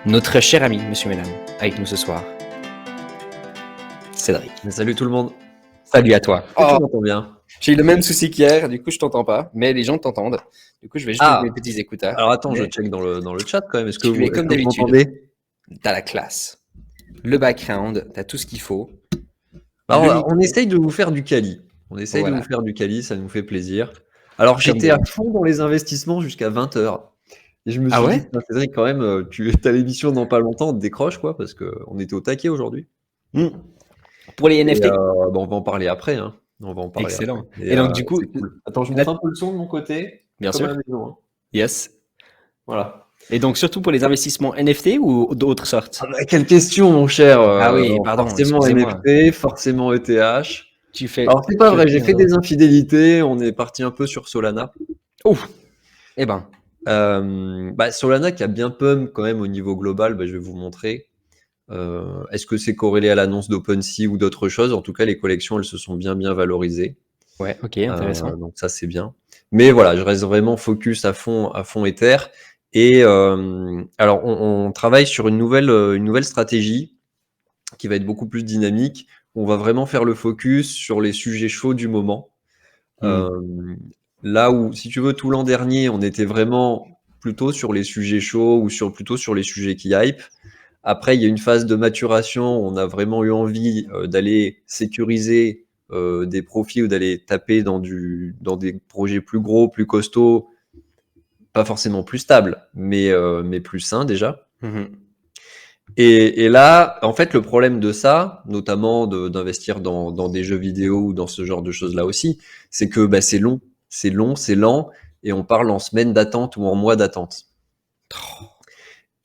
Notre cher ami, monsieur Ménam, avec nous ce soir, Cédric. Salut tout le monde. Salut à toi. Est-ce que tu m'entends bien? J'ai eu le même souci qu'hier, du coup je t'entends pas, mais les gens t'entendent. Du coup je vais juste mettre mes petits écouteurs. Alors attends, je Mais check dans le chat quand même. Est-ce que tu vous, es comme est-ce que vous d'habitude. m'entendez? T'as la classe, le background, t'as tout ce qu'il faut. Alors, on essaye de vous faire du quali. On essaye de Voilà. vous faire du quali, ça nous fait plaisir. Alors Comme j'étais à d'habitude. fond dans les investissements jusqu'à 20h. Et je me Ah suis dit, ouais? putain, Cédric, quand même, tu as l'émission dans pas longtemps, on te décroche quoi, parce qu'on était au taquet aujourd'hui. Pour les Et NFT? on va en parler après, hein. On va en parler Excellent. après. Et donc du coup, C'est cool. Attends, je là, monte un peu le son de mon côté, bien comme à la sûr, maison, hein. yes. Voilà. Et donc surtout pour les investissements NFT ou d'autres sortes? Ah bah, quelle question, mon cher. Ah oui, pardon, Forcément excusez-moi. NFT, forcément ETH. Tu fais, Alors, c'est pas tu as vrai, tout j'ai fait mélangé. des infidélités. On est parti un peu sur Solana. Ouf. Eh ben, Solana qui a bien pump quand même au niveau global, je vais vous montrer. Est-ce que c'est corrélé à l'annonce d'OpenSea ou d'autres choses? En tout cas, les collections, elles se sont bien valorisées. ouais, ok, intéressant. Donc ça, c'est bien. Mais voilà, je reste vraiment focus à fond Ether. Et alors, on travaille sur une nouvelle stratégie qui va être beaucoup plus dynamique. On va vraiment faire le focus sur les sujets chauds du moment. Là où, si tu veux, tout l'an dernier, on était vraiment plutôt sur les sujets chauds ou plutôt sur les sujets qui hype. Après, il y a une phase de maturation. On a vraiment eu envie d'aller sécuriser des profits ou d'aller taper dans des projets plus gros, plus costauds, pas forcément plus stables, mais plus sains déjà. Mhm. Et là, en fait, le problème de ça, notamment d'investir dans des jeux vidéo ou dans ce genre de choses-là aussi, c'est que c'est long, c'est lent, et on parle en semaines d'attente ou en mois d'attente.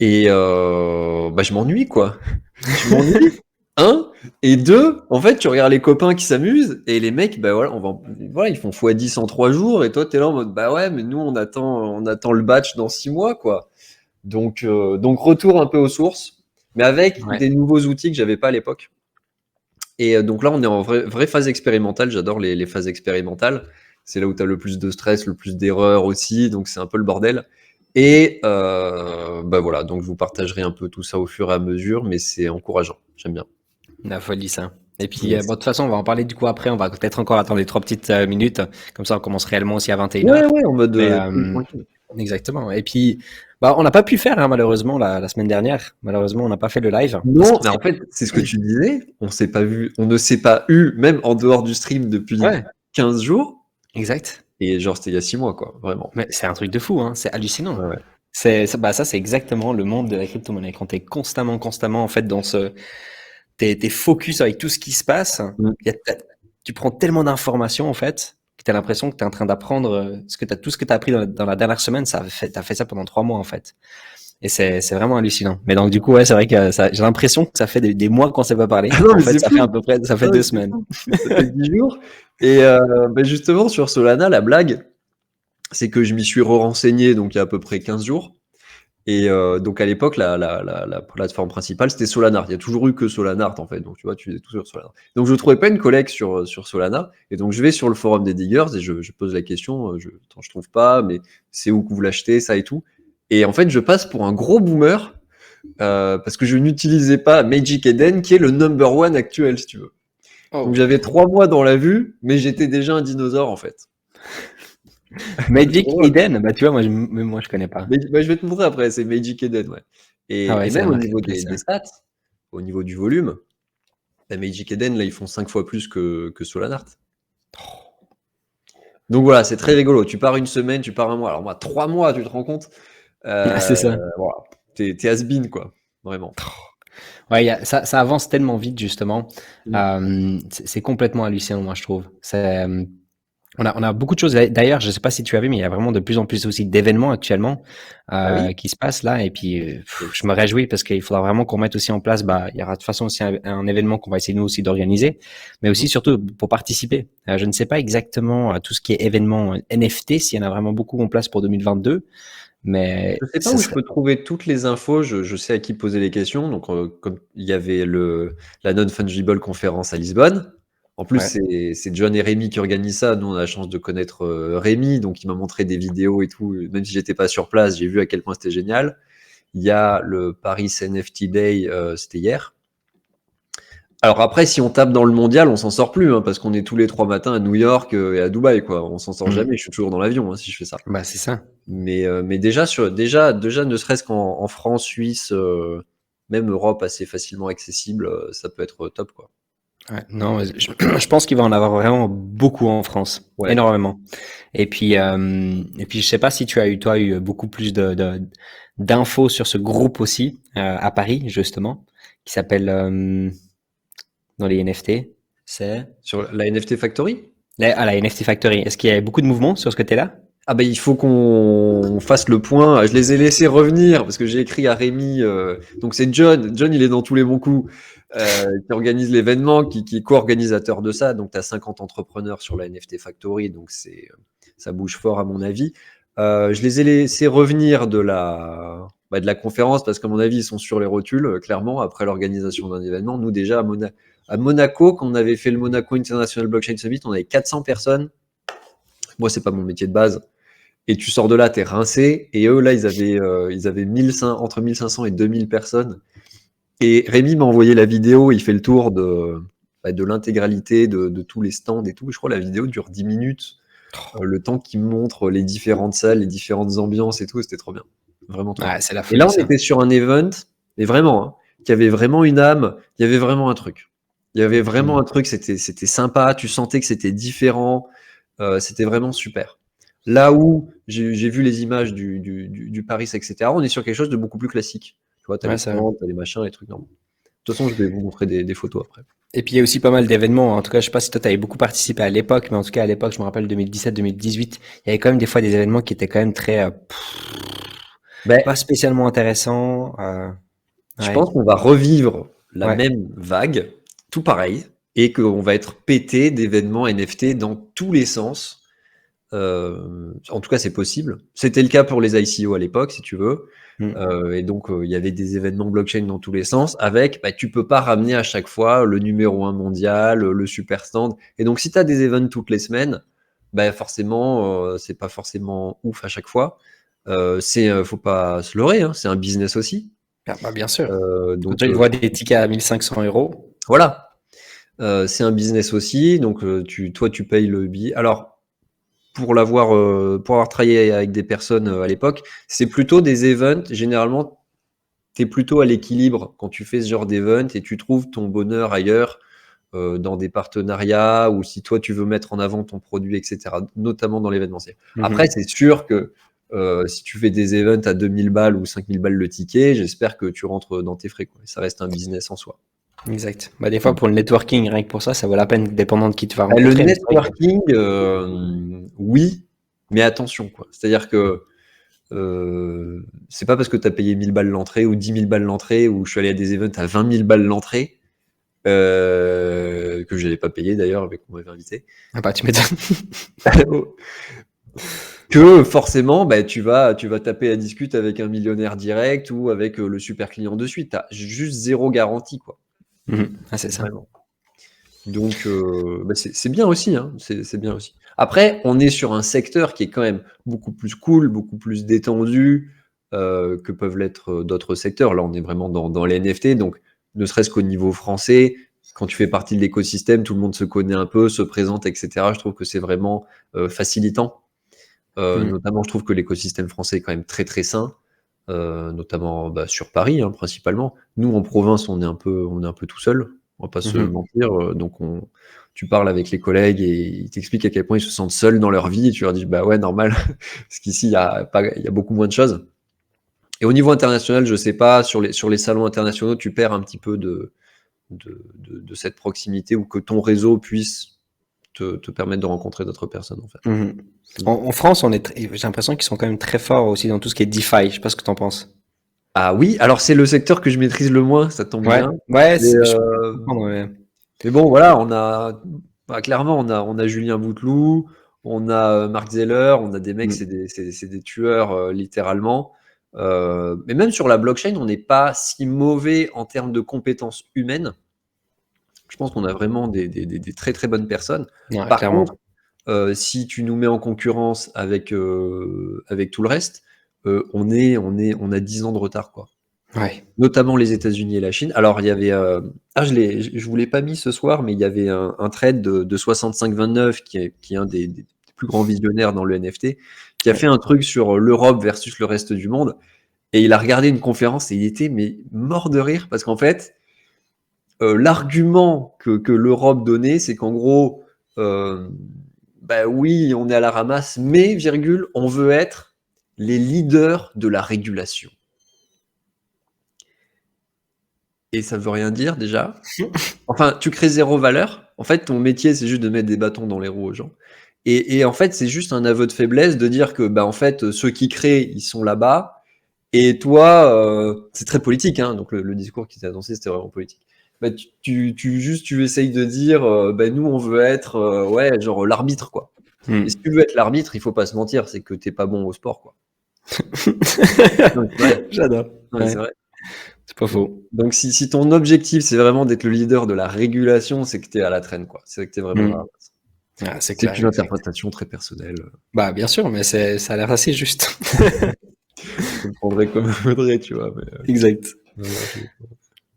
Et je m'ennuie, quoi. Je m'ennuie. Un. Et deux, en fait, tu regardes les copains qui s'amusent, et les mecs, voilà, ils font x10 en 3 jours, et toi, t'es là en mode, ouais, mais nous, on attend le batch dans 6 mois, quoi. Donc retour un peu aux sources, mais avec Ouais. des nouveaux outils que j'avais pas à l'époque. Et donc là, on est en vraie phase expérimentale. J'adore les phases expérimentales. C'est là où tu as le plus de stress, le plus d'erreurs aussi. Donc c'est un peu le bordel. Et voilà, donc je vous partagerai un peu tout ça au fur et à mesure, mais c'est encourageant. J'aime bien. La folie, ça. Et puis, Yes. bon, de toute façon, on va en parler du coup après. On va peut-être encore attendre les 3 petites minutes. Comme ça, on commence réellement aussi à 21h. Ouais, en mode Mais, cool, tranquille. exactement. Et puis, on n'a pas pu faire, hein, malheureusement, la semaine dernière. Malheureusement, on n'a pas fait le live. Parce Non, qu'il mais en fait, c'est ce que tu disais. On s'est pas vu, on ne s'est pas eu, même en dehors du stream depuis Ouais, 15 jours. exact. Et genre, c'était il y a 6 mois, quoi, vraiment. Mais c'est un truc de fou, hein. C'est hallucinant. Ouais. Ça, c'est exactement le monde de la crypto-monnaie. Quand t'es constamment, en fait, t'es focus avec tout ce qui se passe. Mm. Tu prends tellement d'informations, en fait, que t'as l'impression que t'es en train d'apprendre tout ce que t'as appris dans la dernière semaine. T'as fait ça pendant 3 mois, en fait. Et c'est vraiment hallucinant. Mais donc, du coup, ouais, c'est vrai que j'ai l'impression que ça fait des mois qu'on s'est pas parlé. Ah non, En mais fait, c'est fou. ça fait Non, mais 2 c'est semaines. fou. Ça fait 10 jours. Et justement, sur Solana, la blague, c'est que je m'y suis re-renseigné donc il y a à peu près 15 jours. Et donc à l'époque, la plateforme principale, c'était Solanart. Il y a toujours eu que Solanart, en fait. Donc tu vois, tu faisais tout sur Solanart. Donc je ne trouvais pas une collecte sur Solana. Et donc je vais sur le forum des diggers et je pose la question, attends, je trouve pas, mais c'est où que vous l'achetez, ça et tout. Et en fait, je passe pour un gros boomer parce que je n'utilisais pas Magic Eden, qui est le number one actuel, si tu veux. Donc Oh. j'avais 3 mois dans la vue, mais j'étais déjà un dinosaure, en fait. Magic Drôle. Eden, bah, tu vois, même moi, je connais pas. Mais je vais te montrer après, c'est Magic Eden, ouais. Ah ouais, Et c'est la même au niveau marketplace, des ça. stats, au niveau du volume, Magic Eden, là, ils font 5 fois plus que Solanart. Donc voilà, c'est très rigolo. Tu pars une semaine, tu pars un mois. Alors moi, 3 mois, tu te rends compte? Ah, c'est ça. Voilà. T'es has-been, quoi. Vraiment. Ouais, ça avance tellement vite, justement. Mm. C'est complètement hallucinant, moi, je trouve. On a beaucoup de choses. D'ailleurs, je sais pas si tu as vu, mais il y a vraiment de plus en plus aussi d'événements actuellement Ah oui? qui se passent là. Et puis, je me réjouis parce qu'il faudra vraiment qu'on mette aussi en place. Il y aura de toute façon aussi un événement qu'on va essayer nous aussi d'organiser, mais aussi Mhm. surtout pour participer. Je ne sais pas exactement tout ce qui est événement NFT, s'il y en a vraiment beaucoup en place pour 2022, mais Je sais pas ça où je serait. peux trouver toutes les infos. Je sais à qui poser les questions. Donc, comme il y avait la Non-Fungible conférence à Lisbonne. En plus, Ouais. c'est John et Rémi qui organisent ça. Nous, on a la chance de connaître Rémi. Donc, il m'a montré des vidéos et tout. Même si j'étais pas sur place, j'ai vu à quel point c'était génial. Il y a le Paris NFT Day, c'était hier. Alors après, si on tape dans le mondial, on s'en sort plus, hein, parce qu'on est tous les 3 matins à New York et à Dubaï, quoi. On s'en sort jamais. Je suis toujours dans l'avion, hein, si je fais ça. Bah, c'est ça. Mais déjà, déjà, ne serait-ce qu'en France, Suisse, même Europe assez facilement accessible, ça peut être top, quoi. Ouais, non, je pense qu'il va en avoir vraiment beaucoup en France, Ouais. énormément. Et puis, je sais pas si tu as eu beaucoup plus d'infos sur ce groupe aussi à Paris justement, qui s'appelle dans les NFT, c'est Sur la NFT Factory? la NFT Factory. Est-ce qu'il y a beaucoup de mouvements sur ce côté-là? Ah ben il faut qu'on fasse le point. Je les ai laissés revenir parce que j'ai écrit à Rémi. Donc c'est John. John, il est dans tous les bons coups. Qui organise l'événement, qui est co-organisateur de ça. Donc tu as 50 entrepreneurs sur la NFT Factory. Donc ça bouge fort à mon avis. Je les ai laissés revenir de la conférence parce qu'à mon avis, ils sont sur les rotules, clairement, après l'organisation d'un événement. Nous, déjà, à Monaco, quand on avait fait le Monaco International Blockchain Summit, on avait 400 personnes. Moi, c'est pas mon métier de base. Et tu sors de là, t'es rincé. Et eux, là, ils avaient 1500, entre 1500 et 2000 personnes. Et Rémi m'a envoyé la vidéo. Il fait le tour de l'intégralité de tous les stands et tout. Je crois que la vidéo dure 10 minutes. Le temps qu'il me montre les différentes salles, les différentes ambiances et tout, c'était trop bien. Vraiment trop bien. Ouais, c'est la Et là, folie on ça. était sur un event, et vraiment, hein, qui avait vraiment une âme. Il y avait vraiment un truc. Il y avait vraiment un truc. C'était sympa. Tu sentais que c'était différent. C'était vraiment super. Là où j'ai vu les images du Paris, etc., on est sur quelque chose de beaucoup plus classique. Tu vois, tu as Ouais, les c'est vrai. stands, tu as les machins, les trucs normaux. De toute façon, je vais vous montrer des photos après. Et puis il y a aussi pas mal d'événements. En tout cas, je sais pas si toi t'avais beaucoup participé à l'époque, mais en tout cas à l'époque, je me rappelle 2017-2018, il y avait quand même des fois des événements qui étaient quand même très Ben, pas spécialement intéressants. je Ouais, pense qu'on va revivre la ouais. même vague, tout pareil, et qu'on va être pété d'événements NFT dans tous les sens. En tout cas, c'est possible. C'était le cas pour les ICO à l'époque, si tu veux. Mm. Et donc, il y avait des événements blockchain dans tous les sens, avec, tu peux pas ramener à chaque fois le numéro 1 mondial, le super stand. Et donc, si tu as des events toutes les semaines, forcément, c'est pas forcément ouf à chaque fois. Faut pas se leurrer, hein, c'est un business aussi. Ah, bah, bien sûr. Quand Donc, tu vois des tickets à 1500 €. voilà. C'est un business aussi. Donc, toi, tu payes le billet. Alors, pour avoir travaillé avec des personnes à l'époque, c'est plutôt des events. Généralement, tu es plutôt à l'équilibre quand tu fais ce genre d'event et tu trouves ton bonheur ailleurs, dans des partenariats ou si toi tu veux mettre en avant ton produit, etc., notamment dans l'événementiel. Après, Mhm. c'est sûr que si tu fais des events à 2000 balles ou 5000 balles le ticket, j'espère que tu rentres dans tes frais, quoi. Ça reste un business en soi. Exact. Bah, des fois, pour le networking, rien que pour ça, ça vaut la peine, dépendant de qui tu vas Le rencontrer. Mais c'est vrai que, networking, oui, mais attention, quoi. C'est-à-dire que c'est pas parce que tu as payé 1000 balles l'entrée ou 10 000 balles l'entrée ou je suis allé à des events à 20 000 balles l'entrée, que je n'avais pas payé d'ailleurs, avec qu'on m'avait invité, ah bah, tu m'étonnes. que forcément, tu vas taper la discute avec un millionnaire direct ou avec le super client de suite. Tu as juste zéro garantie, quoi. Mhm. Ah, c'est ça. Vraiment. Donc, c'est bien aussi, hein, c'est bien aussi. Après, on est sur un secteur qui est quand même beaucoup plus cool, beaucoup plus détendu, que peuvent l'être, d'autres secteurs. Là, on est vraiment dans les NFT, donc ne serait-ce qu'au niveau français, quand tu fais partie de l'écosystème, tout le monde se connaît un peu, se présente, et cetera. Je trouve que c'est vraiment, facilitant. Mhm. Notamment, je trouve que l'écosystème français est quand même très, très sain, notamment, sur Paris, hein, principalement. Nous, en province, on est un peu tout seul, on va pas se Mhm. mentir, donc tu parles avec les collègues et ils t'expliquent à quel point ils se sentent seuls dans leur vie et tu leur dis: «Bah ouais, normal», parce qu'ici, il y a beaucoup moins de choses. Et au niveau international, je sais pas, sur les salons internationaux, tu perds un petit peu de cette proximité ou que ton réseau puisse te permettre de rencontrer d'autres personnes, en fait. Mhm. Mmh. En France, j'ai l'impression qu'ils sont quand même très forts aussi dans tout ce qui est DeFi. Je sais pas ce que t'en penses. Ah oui, alors c'est le secteur que je maîtrise le moins, ça tombe Ouais, bien. ouais, Mais, je peux comprendre, ouais. bon, voilà, clairement, on a Julien Bouteloup, on a Mark Zeller, on a des mecs, c'est Mm. des tueurs, littéralement. Mais même sur la blockchain, on n'est pas si mauvais en termes de compétences humaines. Je pense qu'on a vraiment des très très bonnes personnes. Ouais, Par clairement. contre, si tu nous mets en concurrence avec tout le reste, on a 10 ans de retard, quoi. Ouais. Notamment les États-Unis et la Chine. Alors, il y avait, je vous l'ai pas mis ce soir, mais il y avait un trade de 6529 qui est un des plus grands visionnaires dans le NFT, qui a fait un truc sur l'Europe versus le reste du monde. Et il a regardé une conférence et il était mais mort de rire parce qu'en fait, l'argument que l'Europe donnait, c'est qu'en gros, bah oui, on est à la ramasse, mais virgule, on veut être les leaders de la régulation. Et ça veut rien dire déjà. Enfin, tu crées zéro valeur. En fait, ton métier, c'est juste de mettre des bâtons dans les roues aux gens. Et en fait, c'est juste un aveu de faiblesse de dire que, bah, en fait, ceux qui créent, ils sont là-bas. Et toi, c'est très politique, hein, donc le discours qui s'est annoncé, c'était vraiment politique. Bah, tu essayes de dire, bah, nous, on veut être, ouais, genre l'arbitre, quoi. Et si tu veux être l'arbitre, il faut pas se mentir, c'est que t'es pas bon au sport, quoi. Non, c'est vrai. J'adore. Non, Ouais. c'est vrai. C'est pas faux. Donc, si ton objectif, c'est vraiment d'être le leader de la régulation, c'est que t'es à la traîne, quoi. C'est que t'es vraiment là. Ah, c'est C'est clair. une interprétation très personnelle. Bah, bien sûr, mais ça a l'air assez juste. Je le prendrais comme je voudrais, tu vois. Mais, Exact. voilà,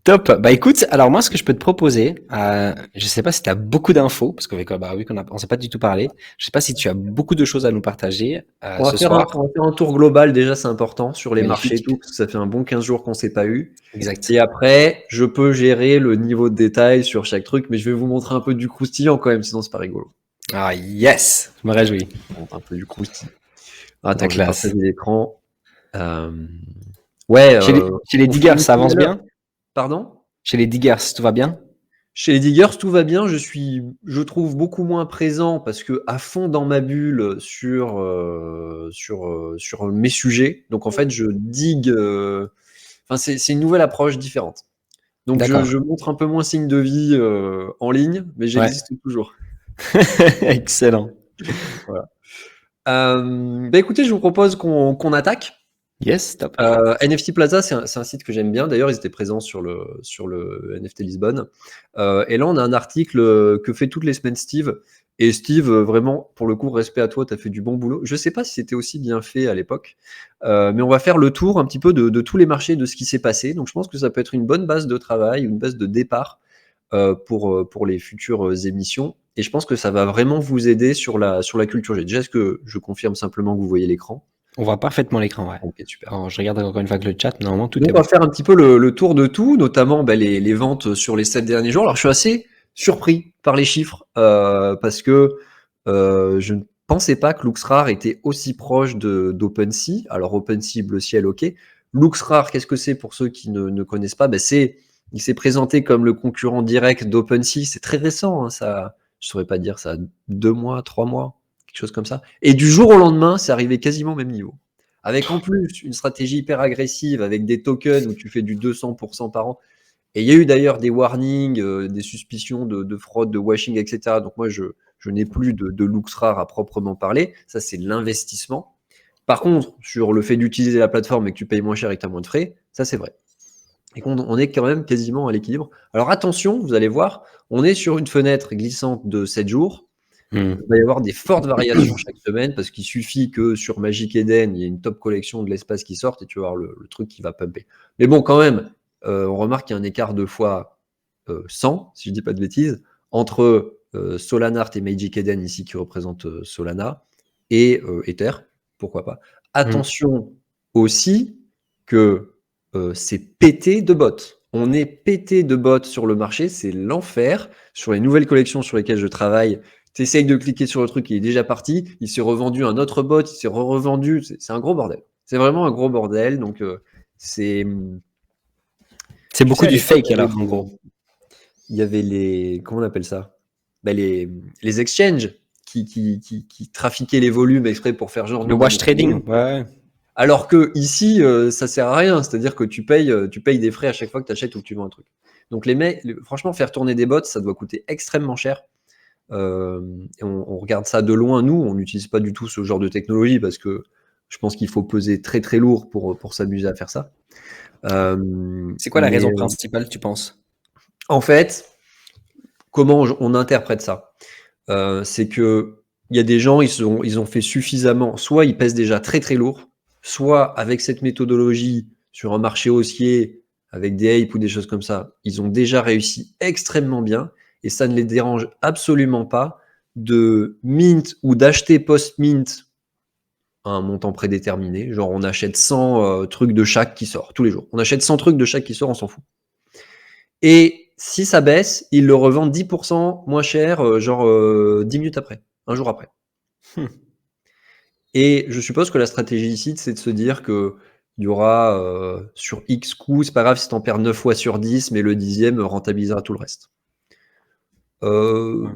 Top. Bah écoute, alors moi ce que je peux te proposer, je sais pas si tu as beaucoup d'infos, parce qu'avec bah oui on s'est pas du tout parlé. Je sais pas si tu as beaucoup de choses à nous partager on va ce faire soir. un tour global, déjà, c'est important, sur les Magnifique. marchés et tout, parce que ça fait un bon 15 jours qu'on s'est pas eu. Exact. Et après, je peux gérer le niveau de détail sur chaque truc, mais je vais vous montrer un peu du croustillant quand même, sinon c'est pas rigolo. Ah yes, je me réjouis. Je vous montre un peu du croustillant. Attends, La je vais classe. partager l'écran. Ouais. Chez les diggers, ça avance bien? Pardon? Chez les diggers, tout va bien? Chez les diggers, tout va bien. Je trouve beaucoup moins présent parce que à fond dans ma bulle sur mes sujets. Donc en fait, je digue. Enfin, c'est une nouvelle approche différente. Donc D'accord. je montre un peu moins signe de vie en ligne, mais j'existe toujours. Excellent. Voilà. Bah écoutez, je vous propose qu'on attaque. Yes, top. NFT Plaza, c'est un site que j'aime bien. D'ailleurs, ils étaient présents sur le NFT Lisbonne. Et là, on a un article que fait toutes les semaines Steve. Et Steve, vraiment, pour le coup, respect à toi, tu as fait du bon boulot. Je ne sais pas si c'était aussi bien fait à l'époque, mais on va faire le tour un petit peu de tous les marchés, de ce qui s'est passé. Donc, je pense que ça peut être une bonne base de travail, une base de départ pour les futures émissions. Et je pense que ça va vraiment vous aider sur la culture G. Déjà, est-ce que je confirme simplement que vous voyez l'écran? On voit parfaitement l'écran, ouais. Ok, super. Alors, je regarde encore une fois que le chat, normalement tout Donc, est on bon. va faire un petit peu le tour de tout, notamment les ventes sur les 7 derniers jours. Alors, je suis assez surpris par les chiffres parce que je ne pensais pas que LuxRare était aussi proche d'OpenSea. Alors, OpenSea, bleu ciel, ok. LuxRare, qu'est-ce que c'est pour ceux qui ne connaissent pas? Il s'est présenté comme le concurrent direct d'OpenSea. C'est très récent, hein, ça. Je ne saurais pas dire ça, 2 mois, 3 mois, quelque chose comme ça. Et du jour au lendemain, c'est arrivé quasiment au même niveau. Avec en plus une stratégie hyper agressive, avec des tokens où tu fais du 200% par an. Et il y a eu d'ailleurs des warnings, des suspicions de fraude, de washing, etc. Donc moi, je n'ai plus de LuxRare à proprement parler. Ça, c'est l'investissement. Par contre, sur le fait d'utiliser la plateforme et que tu payes moins cher et que tu as moins de frais, ça, c'est vrai. Et qu'on est quand même quasiment à l'équilibre. Alors attention, vous allez voir, on est sur une fenêtre glissante de 7 jours. Il va y avoir des fortes variations chaque semaine parce qu'il suffit que sur Magic Eden, il y ait une top collection de l'espace qui sorte et tu vas avoir le truc qui va pumper. Mais bon, quand même, on remarque qu'il y a un écart de fois 100, si je ne dis pas de bêtises, entre Solanart et Magic Eden ici qui représente Solana et Ether, pourquoi pas. Attention aussi que c'est pété de bots. On est pété de bots sur le marché, c'est l'enfer. Sur les nouvelles collections sur lesquelles je travaille, tu essayes de cliquer sur le truc, il est déjà parti, il s'est revendu un autre bot, il s'est revendu, c'est un gros bordel. C'est vraiment un gros bordel, donc c'est beaucoup du fake alors, en gros. Il y avait les, comment on appelle ça, les exchanges qui trafiquaient les volumes exprès pour faire genre... Le wash trading, ouais. Alors que ici, ça sert à rien, c'est-à-dire que tu payes des frais à chaque fois que tu achètes ou que tu vends un truc. Donc les mecs, franchement, faire tourner des bots, ça doit coûter extrêmement cher. Et on regarde ça de loin, nous, on n'utilise pas du tout ce genre de technologie parce que je pense qu'il faut peser très très lourd pour s'amuser à faire ça. C'est quoi la raison principale, tu penses? En fait, comment on interprète ça? C'est que il y a des gens, ils ont fait suffisamment, soit ils pèsent déjà très très lourd, soit avec cette méthodologie sur un marché haussier, avec des hype ou des choses comme ça, ils ont déjà réussi extrêmement bien et ça ne les dérange absolument pas de mint ou d'acheter post-mint à un montant prédéterminé. Genre, on achète 100 trucs de chaque qui sort tous les jours. On achète 100 trucs de chaque qui sort, on s'en fout. Et si ça baisse, ils le revendent 10% moins cher, 10 minutes après, un jour après. Et je suppose que la stratégie ici, c'est de se dire que il y aura sur X coups, c'est pas grave si t'en perds 9 fois sur 10, mais le 10e rentabilisera tout le reste. Ouais.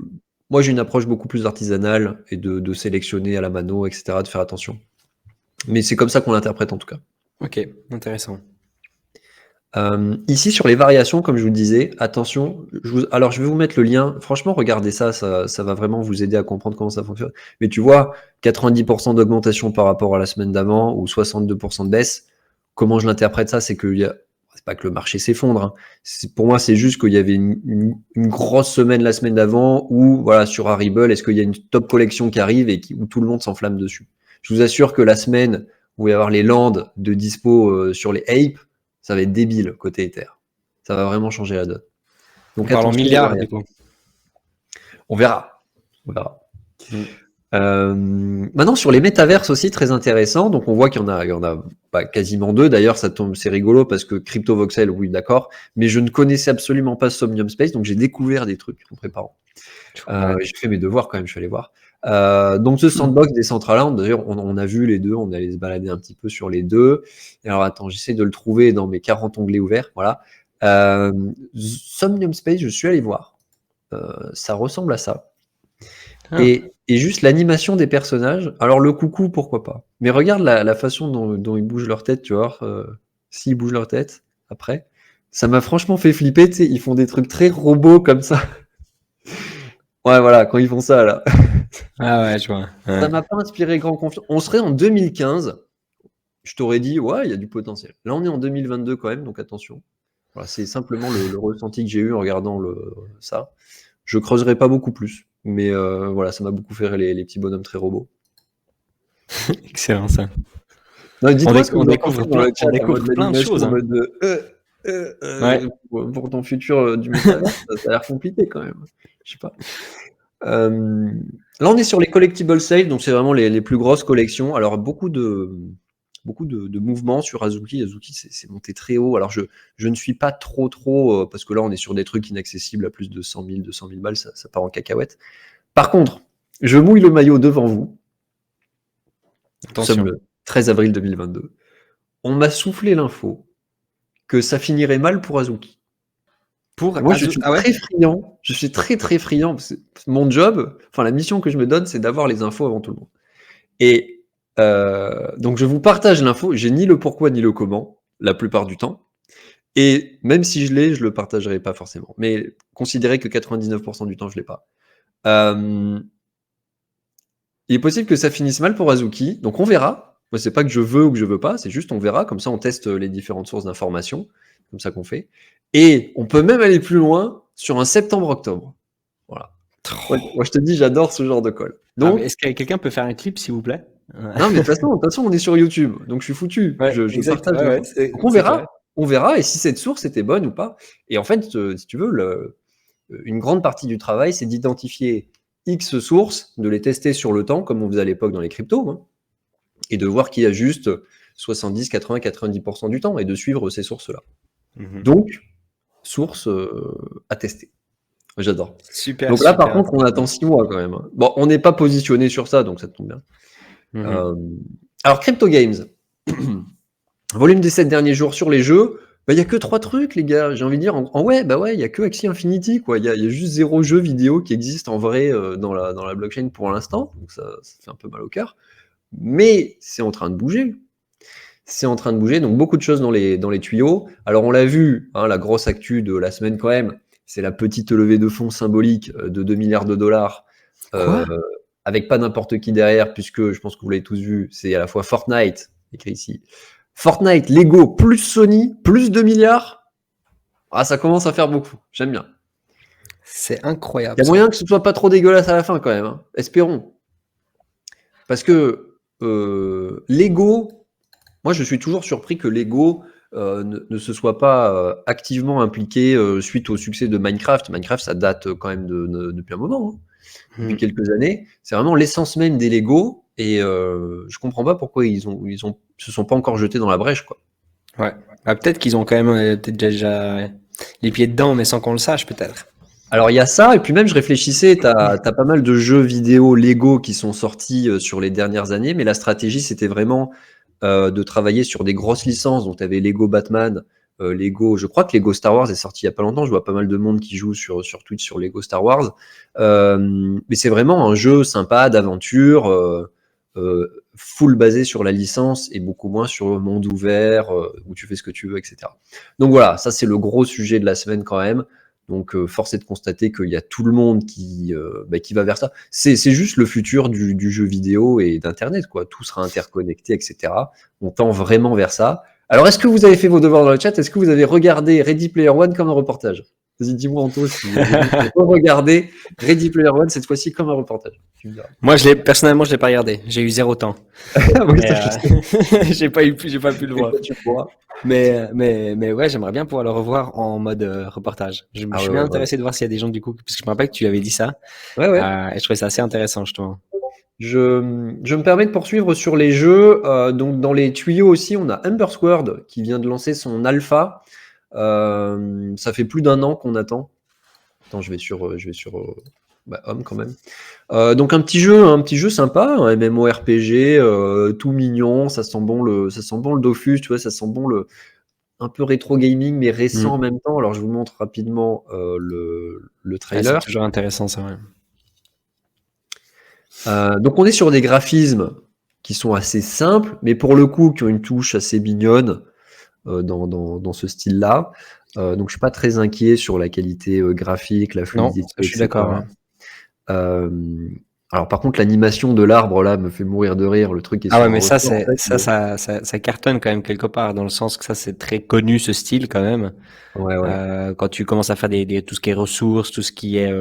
Moi, j'ai une approche beaucoup plus artisanale et de sélectionner à la mano, etc., de faire attention. Mais c'est comme ça qu'on l'interprète en tout cas. Ok, intéressant. Ici, sur les variations, comme je vous le disais, attention, alors je vais vous mettre le lien. Franchement, regardez ça, ça va vraiment vous aider à comprendre comment ça fonctionne. Mais tu vois, 90% d'augmentation par rapport à la semaine d'avant ou 62% de baisse. Comment je l'interprète ça, c'est que c'est pas que le marché s'effondre, hein. Pour moi, c'est juste qu'il y avait une grosse semaine la semaine d'avant où, voilà, sur Harible, est-ce qu'il y a une top collection qui arrive et où tout le monde s'enflamme dessus. Je vous assure que la semaine où il va y avoir les landes de dispo sur les apes, ça va être débile côté Ether. Ça va vraiment changer la donne. On Donc parle en attention, milliards, du coup. on verra. On verra. Maintenant sur les métaverses aussi très intéressant. Donc on voit qu'il y en a quasiment deux. D'ailleurs ça tombe, c'est rigolo parce que CryptoVoxel, oui d'accord, mais je ne connaissais absolument pas Somnium Space, donc j'ai découvert des trucs en préparant. J'ai fait mes devoirs quand même, je suis allé voir. Donc ce Sandbox Decentraland, d'ailleurs on a vu les deux, on allait se balader un petit peu sur les deux. Et alors attends, j'essaie de le trouver dans mes 40 onglets ouverts, voilà. Somnium Space, je suis allé voir. Ça ressemble à ça. Et juste l'animation des personnages. Alors le coucou, pourquoi pas. Mais regarde la façon dont ils bougent leur tête, tu vois. S'ils bougent leur tête, après. Ça m'a franchement fait flipper, tu sais. Ils font des trucs très robots comme ça. Ouais, voilà, quand ils font ça, là. Ah ouais, je vois. Ça m'a pas inspiré grand confiance. On serait en 2015. Je t'aurais dit, ouais, il y a du potentiel. Là, on est en 2022 quand même, donc attention. Voilà, c'est simplement le ressenti que j'ai eu en regardant ça. Je creuserai pas beaucoup plus. Mais voilà, ça m'a beaucoup fait rire les petits bonhommes très robots. Excellent ça. Non, dites-moi ce que On vous en découvre pensez dans le chat, en découvre mode plein de l'animation, choses. en Hein. mode Ouais. pour ton futur du métavers, ça a l'air compliqué quand même. Je sais pas. Là, on est sur les collectible sales, donc c'est vraiment les plus grosses collections. Alors, beaucoup de mouvements sur Azuki. Azuki, c'est monté très haut. Alors, je ne suis pas trop, parce que là, on est sur des trucs inaccessibles à plus de 100 000, 200 000 balles, ça part en cacahuète. Par contre, je mouille le maillot devant vous. Nous sommes Attention. le 13 avril 2022. On m'a soufflé l'info que ça finirait mal pour Azuki. Et moi, je suis très friand. Je suis très friand. Parce que mon job, enfin la mission que je me donne, c'est d'avoir les infos avant tout le monde. Et donc, je vous partage l'info. J'ai ni le pourquoi ni le comment la plupart du temps. Et même si je l'ai, je le partagerai pas forcément. Mais considérez que 99% du temps, je l'ai pas. Il est possible que ça finisse mal pour Azuki. Donc, on verra. Moi, c'est pas que je veux ou que je veux pas. C'est juste on verra. Comme ça, on teste les différentes sources d'informations. Comme ça qu'on fait. Et on peut même aller plus loin sur un septembre-octobre. Voilà. Moi, je te dis, j'adore ce genre de call. Donc, est-ce que quelqu'un peut faire un clip, s'il vous plaît? non, mais de toute façon, on est sur YouTube, donc je suis foutu. Ouais, Je exact. partage Ouais, l'info. Donc on verra, et si cette source était bonne ou pas. Et en fait, si tu veux, une grande partie du travail, c'est d'identifier X sources, de les tester sur le temps, comme on faisait à l'époque dans les cryptos, hein, et de voir qui ajuste 70, 80, 90% du temps, et de suivre ces sources-là. Donc, source à tester. J'adore. Super. Donc là, par contre, on attend 6 mois quand même. Bon, on n'est pas positionné sur ça, donc ça tombe bien. Alors, Crypto Games. Volume des 7 derniers jours sur les jeux. Il n'y a que 3 trucs, les gars. J'ai envie de dire, ouais, il n'y a que Axie Infinity, quoi. Il y a juste 0 jeu vidéo qui existe en vrai dans la blockchain pour l'instant. Donc ça fait un peu mal au cœur. Mais c'est en train de bouger. C'est en train de bouger. Donc beaucoup de choses dans les tuyaux. Alors, on l'a vu, hein, la grosse actu de la semaine quand même, c'est la petite levée de fonds symbolique de 2 milliards de dollars. Avec pas n'importe qui derrière, puisque je pense que vous l'avez tous vu, c'est à la fois Fortnite, écrit ici, Fortnite, Lego, plus Sony, plus 2 milliards. Ah, ça commence à faire beaucoup. J'aime bien. C'est incroyable. Il y a moyen que ce soit pas trop dégueulasse à la fin quand même. Hein. Espérons. Parce que Lego, Moi, je suis toujours surpris que Lego ne se soit pas activement impliqué suite au succès de Minecraft. Minecraft, ça date quand même depuis un moment, hein, depuis Mmh. quelques années. C'est vraiment l'essence même des Lego et je comprends pas pourquoi se sont pas encore jetés dans la brèche, quoi. Ouais. Bah, peut-être qu'ils ont quand même peut-être déjà les pieds dedans, mais sans qu'on le sache, peut-être. Alors il y a ça, et puis même je réfléchissais, t'as pas mal de jeux vidéo Lego qui sont sortis sur les dernières années, mais la stratégie c'était vraiment de travailler sur des grosses licences. Donc tu avais Lego Batman, Lego, je crois que Lego Star Wars est sorti il y a pas longtemps, je vois pas mal de monde qui joue sur Twitch sur Lego Star Wars. Mais c'est vraiment un jeu sympa d'aventure, full basé sur la licence et beaucoup moins sur le monde ouvert où tu fais ce que tu veux, etc. Donc voilà, ça c'est le gros sujet de la semaine quand même. Donc, force est de constater qu'il y a tout le monde qui va vers ça. C'est juste le futur du jeu vidéo et d'Internet, quoi. Tout sera interconnecté, etc. On tend vraiment vers ça. Alors, est-ce que vous avez fait vos devoirs dans le chat? Est-ce que vous avez regardé Ready Player One comme un reportage? Vas-y, dis-moi, Anto, si vous regardez Ready Player One cette fois-ci comme un reportage. Tu me diras. Moi, personnellement, je l'ai pas regardé. J'ai eu 0 temps. Oui, Mais, ça, je sais. j'ai pas pu le Et voir. toi, tu pourras. Mais ouais, j'aimerais bien pouvoir le revoir en mode reportage. Je Ah suis ouais, bien ouais, ouais. intéressé de voir s'il y a des gens du coup, parce que je me rappelle que tu avais dit ça, Ouais, ouais. et je trouvais ça assez intéressant justement. Je me permets de poursuivre sur les jeux. Donc dans les tuyaux aussi, on a Ember Squared qui vient de lancer son alpha. Ça fait plus d'un an qu'on attend. Attends, je vais sur Home quand même. Donc un petit jeu sympa, un MMORPG, tout mignon. Ça sent bon le Dofus, tu vois, ça sent bon le un peu rétro gaming mais récent en Mm. même temps. Alors je vous montre rapidement le Ah, c'est trailer. toujours intéressant ça, ouais. Donc on est sur des graphismes qui sont assez simples, mais pour le coup qui ont une touche assez mignonne dans ce style-là. Donc je suis pas très inquiet sur la qualité graphique, la Non, fluidité, je suis d'accord, etc. ouais. Euh, alors par contre l'animation de l'arbre là me fait mourir de rire. Le truc est Ah sur ouais, un mais ça, ressort en fait. ça cartonne quand même quelque part, dans le sens que ça, c'est très connu ce style quand même. Ouais, ouais. Quand tu commences à faire tout ce qui est ressources, tout ce qui est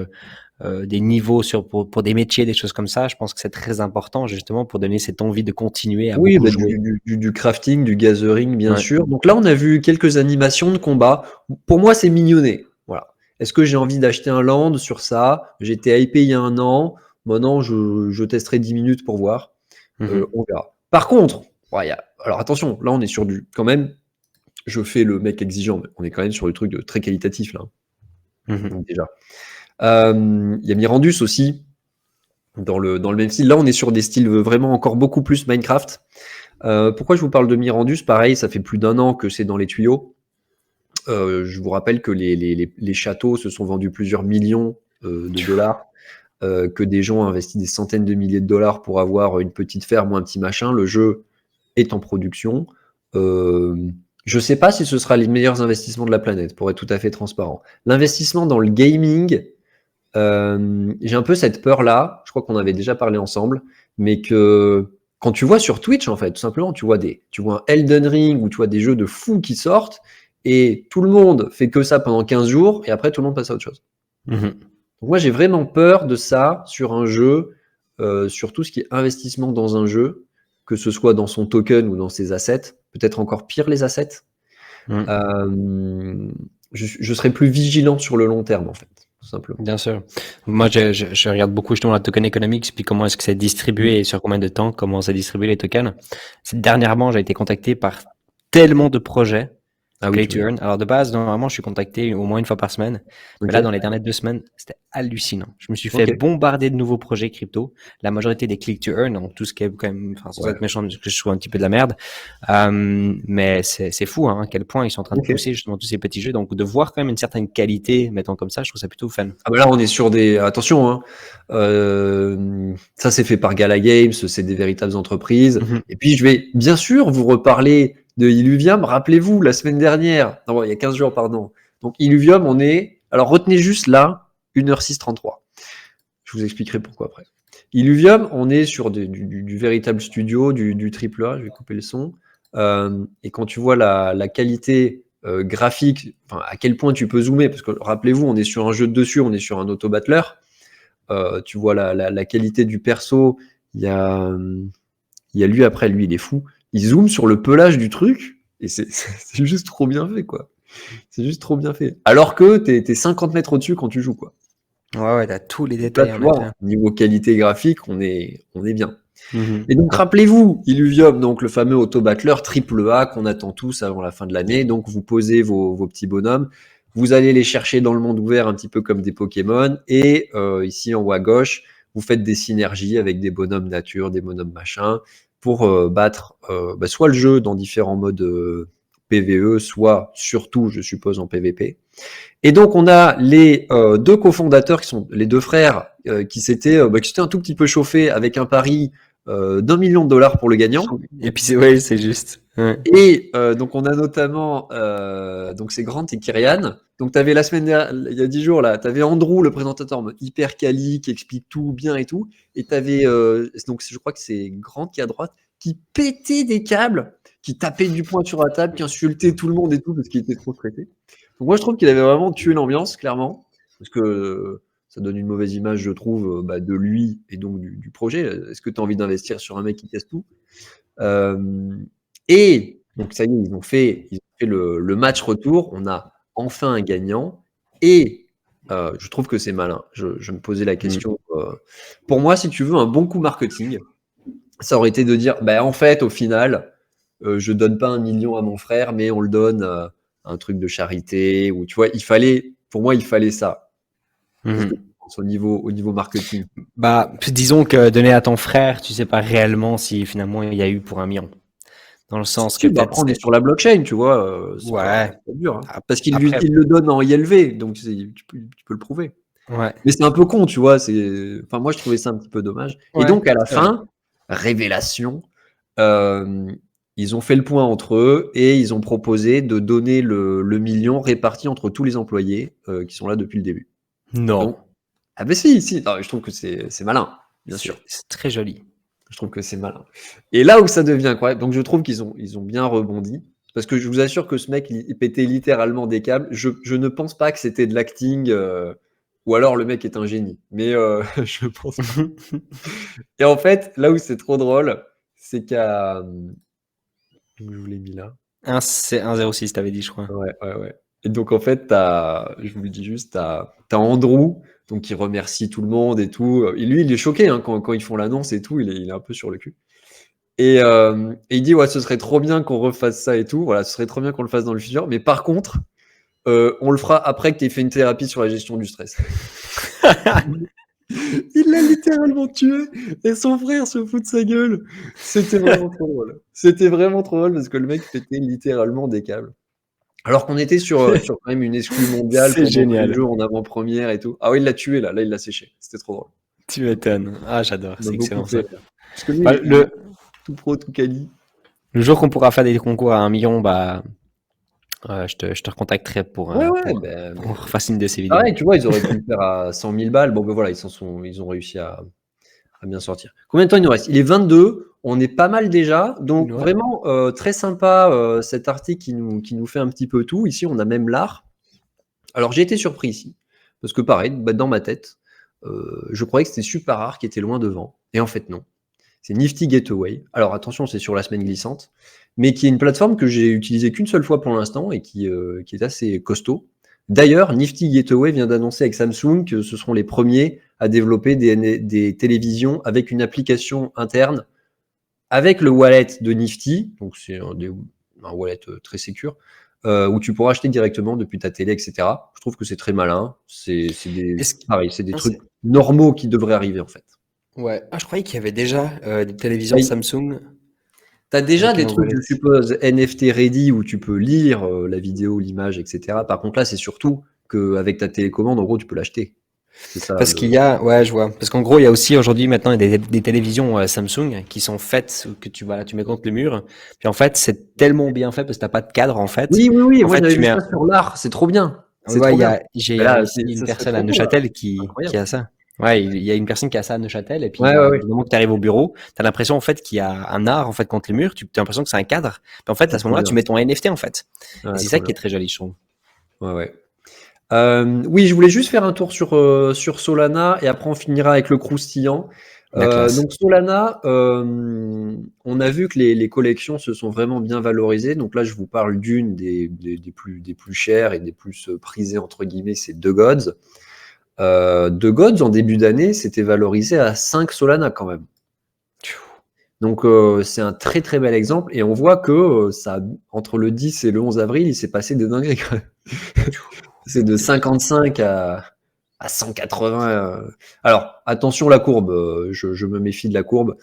des niveaux pour des métiers, des choses comme ça, je pense que c'est très important justement pour donner cette envie de continuer à Oui, beaucoup bah, jouer. du crafting, du gathering, bien Ouais. sûr. Donc là, on a vu quelques animations de combat. Pour moi, c'est mignonné. Voilà. Est-ce que j'ai envie d'acheter un land sur ça? J'étais hypé il y a un an. Maintenant, je testerai 10 minutes pour voir. Mhm. On verra. Par contre, ouais, alors attention, là, on est sur quand même, je fais le mec exigeant, mais on est quand même sur le truc de très qualitatif, là. Mhm. Donc déjà. Il y a Mirandus aussi, dans le même style. Là, on est sur des styles vraiment encore beaucoup plus Minecraft. Pourquoi je vous parle de Mirandus? Pareil, ça fait plus d'un an que c'est dans les tuyaux. Je vous rappelle que les châteaux se sont vendus plusieurs millions de dollars, que des gens ont investi des centaines de milliers de dollars pour avoir une petite ferme ou un petit machin. Le jeu est en production. Euh, je ne sais pas si ce sera les meilleurs investissements de la planète, pour être tout à fait transparent. L'investissement dans le gaming, j'ai un peu cette peur-là, je crois qu'on avait déjà parlé ensemble, mais que quand tu vois sur Twitch, en fait, tout simplement, tu vois un Elden Ring ou tu vois des jeux de fous qui sortent et tout le monde fait que ça pendant 15 jours et après tout le monde passe à autre chose. Mhm. Donc moi, j'ai vraiment peur de ça sur un jeu, sur tout ce qui est investissement dans un jeu, que ce soit dans son token ou dans ses assets, peut-être encore pire les assets. Mhm. Je serais plus vigilant sur le long terme, en fait, tout simplement. Bien sûr. Moi, je regarde beaucoup justement la token economics, puis comment est-ce que c'est Mm. distribué et sur combien de temps, comment c'est distribué les tokens. Dernièrement, j'ai été contacté par tellement de projets Ah oui, Play tu to m'étonnes. earn. Alors de base, normalement, je suis contacté au moins une fois par semaine. Mais Ok, là, dans les dernières 2 semaines, c'était hallucinant. Je me suis fait ok. bombarder de nouveaux projets crypto. La majorité des click to earn, donc tout ce qui est quand même, enfin, sans Ouais. être méchant, parce que je trouve un petit peu de la merde. Mais c'est fou, hein, à quel point ils sont en train de Ok. pousser justement tous ces petits jeux. Donc de voir quand même une certaine qualité, mettons comme ça, je trouve ça plutôt fun. Ah bah là, on est sur des. Attention, hein. Ça, c'est fait par Gala Games, c'est des véritables entreprises. Mhm. Et puis, je vais bien sûr vous reparler de Illuvium. Rappelez-vous, la semaine dernière, non, bon, il y a 15 jours, pardon. Donc, Illuvium, on est. Alors, retenez juste là, 1h06 33. Je vous expliquerai pourquoi après. Illuvium, on est sur du véritable studio, du triple A. Je vais couper le son. Et quand tu vois la qualité graphique, enfin, à quel point tu peux zoomer, parce que rappelez-vous, on est sur un jeu de dessus, on est sur un auto-battler. Tu vois la qualité du perso, il y a lui après, lui il est fou. ils zooment sur le pelage du truc et c'est juste trop bien fait, quoi. C'est juste trop bien fait. Alors que t'es 50 mètres au-dessus quand tu joues, quoi. Ouais, t'as tous les Donc là, détails tu en effet. vois, niveau qualité graphique, on est bien. Mhm. Et donc, rappelez-vous, Illuvium, donc le fameux auto-battler triple A qu'on attend tous avant la fin de l'année. Donc, vous posez vos petits bonhommes. Vous allez les chercher dans le monde ouvert un petit peu comme des Pokémon. Et ici, en haut à gauche, vous faites des synergies avec des bonhommes nature, des bonhommes machin, pour battre soit le jeu dans différents modes PVE, soit surtout, je suppose, en PVP. Et donc, on a les deux cofondateurs qui sont les deux frères qui s'étaient un tout petit peu chauffés avec un pari d'1 million de dollars pour le gagnant. Et puis c'est juste. Ouais. Et donc, on a notamment donc c'est Grant et Kyrian. Donc, tu avais la semaine dernière, il y a 10 jours, là, tu avais Andrew, le présentateur en mode hyper quali, qui explique tout bien et tout. Et tu avais, donc je crois que c'est Grant qui est à droite, qui pétait des câbles, qui tapait du poing sur la table, qui insultait tout le monde et tout, parce qu'il était trop stressé. Donc, moi, je trouve qu'il avait vraiment tué l'ambiance, clairement, parce que ça donne une mauvaise image, je trouve, de lui et donc du projet. Est-ce que tu as envie d'investir sur un mec qui casse tout? Et donc, ça y est, ils ont fait le match retour. On a enfin un gagnant. Et je trouve que c'est malin. Je me posais la question. Pour moi, si tu veux un bon coup marketing, ça aurait été de dire, en fait, au final, je donne pas 1 million à mon frère, mais on le donne à un truc de charité. Ou tu vois, pour moi, il fallait ça. Qu'est-ce que Mhm. tu penses au niveau marketing? Bah, disons que donner à ton frère, tu sais pas réellement si finalement il y a eu pour 1 million. Dans le sens que Si, peut-être après, on est c'est. sur la blockchain, tu vois, Ouais. c'est pas dur, hein. Ap- Parce qu'il Après, il le donne en ILV, donc tu peux le prouver. ouais. Mais c'est un peu con, tu vois. Enfin, moi, je trouvais ça un petit peu dommage. Et Ouais, donc, à la c'est vrai. fin, révélation, euh, ils ont fait le point entre eux et ils ont proposé de donner le million réparti entre tous les employés qui sont là depuis le début. Non. Donc, ah ben si. Non, je trouve que c'est malin, bien sûr. C'est très joli. Je trouve que c'est malin. Et là où ça devient incroyable, donc je trouve qu'ils ont bien rebondi. Parce que je vous assure que ce mec, il pétait littéralement des câbles. Je ne pense pas que c'était de l'acting, ou alors le mec est un génie. Mais je pense pas. Et en fait, là où c'est trop drôle, c'est qu'à. Je vous l'ai mis là. C'est 1,06, t'avais dit, je crois. Ouais. Et donc, en fait, je vous le dis juste, t'as Andrew, donc qui remercie tout le monde et tout. Et lui, il est choqué hein, quand ils font l'annonce et tout. Il est un peu sur le cul. Et il dit, ouais, ce serait trop bien qu'on refasse ça et tout. Voilà, ce serait trop bien qu'on le fasse dans le futur. Mais par contre, on le fera après que tu aies fait une thérapie sur la gestion du stress. Il l'a littéralement tué et son frère se fout de sa gueule. C'était vraiment trop drôle. C'était vraiment trop drôle parce que le mec pétait littéralement des câbles. Alors qu'on était sur quand même une exclue mondiale C'est pendant tous les génial. jours en avant-première et tout. Ah oui, il l'a tué là. Là, il l'a séché. C'était trop drôle. Tu m'étonnes. Ah, j'adore. Il m'a C'est beaucoup excellent fait ça. rire. Parce que lui, Bah, il est tout pro, tout quali. le jour qu'on pourra faire des concours à 1 million, bah, je te recontacterai Ouais, ben, pour qu'on refasse une de ces vidéos. pareil, tu vois, ils auraient pu le faire à 100 000 balles. Bon, ben voilà, ils ont réussi à bien sortir. Combien de temps il nous reste? Il est 22. On est pas mal déjà. Donc, Ouais. vraiment, très sympa cet article qui nous fait un petit peu tout. Ici, on a même l'art. Alors, j'ai été surpris ici. Parce que, pareil, dans ma tête, je croyais que c'était Super Rare qui était loin devant. Et en fait, non. C'est Nifty Gateway. Alors, attention, c'est sur la semaine glissante. Mais qui est une plateforme que j'ai utilisée qu'une seule fois pour l'instant et qui est assez costaud. D'ailleurs, Nifty Gateway vient d'annoncer avec Samsung que ce seront les premiers à développer des télévisions avec une application interne, avec le wallet de Nifty, donc c'est un wallet très sécure, où tu pourras acheter directement depuis ta télé, etc. Je trouve que c'est très malin. Est-ce que- Pareil, c'est des Ah, trucs normaux qui devraient arriver en fait. Ouais. Ah, je croyais qu'il y avait déjà des Ah, télévisions Samsung t'as déjà avec des un trucs, wallet. je suppose, NFT ready où tu peux lire la vidéo, l'image, etc. Par contre, là, c'est surtout qu'avec ta télécommande, en gros, tu peux l'acheter. C'est ça Parce qu'il y a, ouais, je vois. Parce qu'en gros, il y a aussi aujourd'hui maintenant des télévisions Samsung qui sont faites que tu mets contre le mur. Puis en fait, c'est tellement bien fait parce que t'as pas de cadre en fait. Oui. En Moi, fait, j'avais tu vu mets ça sur l'art. C'est trop bien. C'est ouais, trop bien. j'ai Mais là, ici une ça serait personne à trop cool, là. Neuchâtel qui Incroyable. a ça. Ouais, il y a une personne qui a ça à Neuchâtel et puis Ouais. du moment que tu arrives au bureau, tu as l'impression en fait qu'il y a un art en fait contre les murs, tu as l'impression que c'est un cadre. Puis en fait, C'est à ce trop moment-là, tu bien. mets ton NFT en fait. Et Ouais, c'est trop ça bien. qui est très joli, je trouve. Ouais. Oui, je voulais juste faire un tour sur Solana et après on finira avec le croustillant. La classe. Donc Solana, on a vu que les collections se sont vraiment bien valorisées. Donc là, je vous parle d'une des plus chères et des plus prisées, entre guillemets, c'est The Gods. The Gods, en début d'année, c'était valorisé à 5 Solana quand même. Donc c'est un très très bel exemple. Et on voit que ça, entre le 10 et le 11 avril, il s'est passé des dingueries quand même. C'est de 55 à 180. Alors, attention la courbe, je me méfie de la courbe.